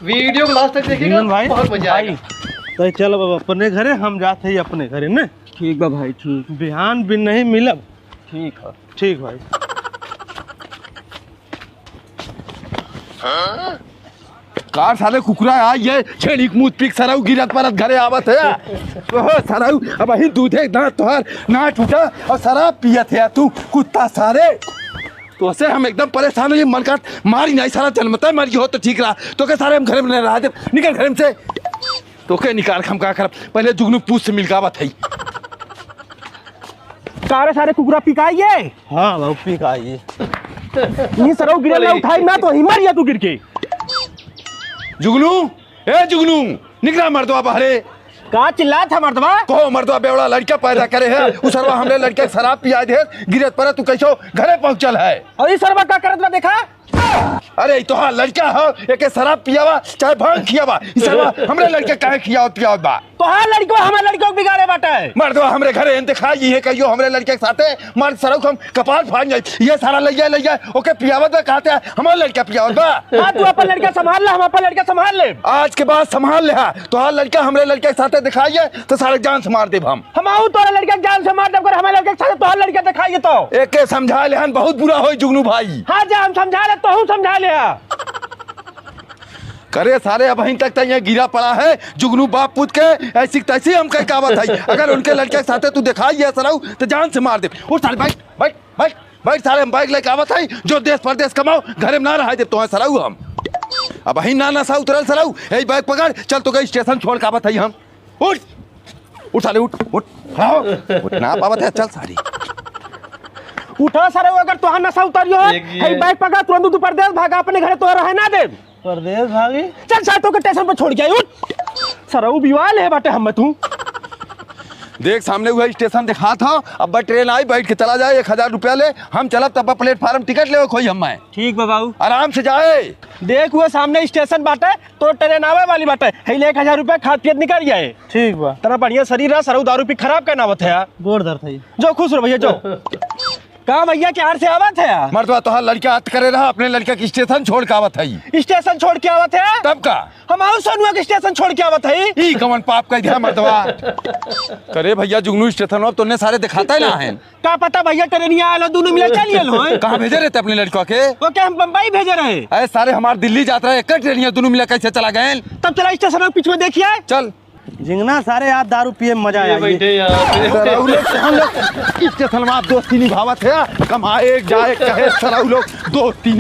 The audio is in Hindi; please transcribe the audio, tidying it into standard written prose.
वीडियो को लास्ट तक देखिएगा भाई बहुत मजा आएगा। तो चलो बाबा अपने घरे हम जाते हैं अपने घरे ने। ठीक बा भाई ठीक। बिहान भी नहीं मिलब। ठीक है ठीक भाई। कार साले कुकुरा आई है छेड़ी मुंह पिक सराऊ गिरत परत घरे आवत है ओहो सराऊ अब ही दूधे दांत तोहार ना टूटा और शराब पियत है तू कुत्ता सारे तो से हम एकदम परेशान हो मन का मारी नहीं सारा जन्मता मर गई हो तो ठीक रहा तो के सारे हम घरे में रह दे निकल घर में से तो के निकाल हम का कर पहले जुगनू पूछ से मिलकावत है सारे सारे कुकुरा पिकाइए। हाँ बाबू पी का आइए। ये सरौ गिरे ना उठाई ना तो हिमर या तू गिर के। जुगनू ए जुगनू निकला मर्दवा बहरे का चिल्ला था मर्दवा को मर्दवा बेवड़ा लड़का पैदा करे है उसरवा हमरे लड़के शराब पिया दे गिरत पर तू कैसो घरे पहुंचल है और ये सरवा का करत बा देखा। अरे तो हाँ लड़का हो एक शराब पियावा चाहे भांग खियावा इसरवा हमरे लड़के काहे खियावत पियावत बा तो हाँ लड़को हमारे लड़कों को बिगाड़े बाटा है। मर्दवा हमरे घरे एंते खाई है कहियो हमरे लड़के के साथे मर्द सरक हम कपाल फाड़ जाई ये सारा ले जाए ओके पियावत बा कहते हैं हमारे लड़का पियावत बा। हाँ तू अपन लड़का संभाल ले हम अपन लड़का संभाल ले। आज के बाद संभाल ले तो हाँ लड़का हमरे लड़के के साथे दिखाइए तो सारे जान से मार देब हम आऊ तोरा लड़का जान से मार देब कर हमारे लड़के के साथ तो लड़का दिखाइए तो एक समझा ले बहुत बुरा होई जुगनू भाई। हाँ जा हम समझा ले तो हूँ समझा ले। करे सारे अब तक तो यहाँ गिरा पड़ा है जुगनू बाप पूछ के ऐसी तैसी हम कह कावत है अगर उनके लड़के के साथ तू दिखाई है सराऊ तो जान से मार दे उठ सारे बाइक बाइक बाइक बाइक सारे हम बाइक लेके आवत है जो देश परदेश कमाओ घरे में ना रहा दे तो सराऊ हम अब ना नशा उतरल सराऊ यही बाइक पकड़ चल तो गई स्टेशन छोड़ के आवत है हम उठ उठ साले उठ उठ हाँ उठ ना पावत है चल सारी उठा सारे अगर तोहार नशा उतारियो है बाइक पकड़ तुरंत तू परदेश भागा अपने घरे तो रहे ना दे परदेश भागी चल सातों के स्टेशन पर छोड़ के आई उठ सरऊ बिवाल है बाटे हम तू देख सामने हुआ स्टेशन दिखा था अब ट्रेन आई बैठ के चला जाए 1000 रुपया ले हम चलब तब प्लेटफार्म टिकट ले खोई हम ठीक बा बाबू आराम से जाए देख हुआ सामने स्टेशन बाटे तो ट्रेन आवे वाली बाटे है 1000 रुपया खाद पियत निकल जाए। ठीक बा तेरा बढ़िया शरीर है सरऊ दारू पी खराब करना बत है गोड़ दर्द है जो खुश रहो भैया जो का भैया के आर से आवत है मर्दवा तो लड़का हथ करे रहा अपने लड़के की स्टेशन छोड़ के आवत है स्टेशन छोड़ के आवत है तब का हम आऊ सोनुआ के स्टेशन छोड़ के आवत है ई कमन पाप कर दिया मर्दवा करे भैया जुगनू स्टेशन अब तोने सारे दिखाता है ना है का पता भैया ट्रेनिया आलो दोनों मिला चलिए लो कहाँ भेजे रहते अपने लड़का के ओके हम बम्बई भेजे रहे अरे सारे हमारे दिल्ली जाता है एक ट्रेनिया दोनों मिला कैसे चला गए तब चला स्टेशन के पीछे में देखिए चल जिंगना सारे आप दारू पिए मजा आया बैठे स्टेशन में आप दोस्ती निभावत है कमाए जाए कहे सराउ लोग दोस्ती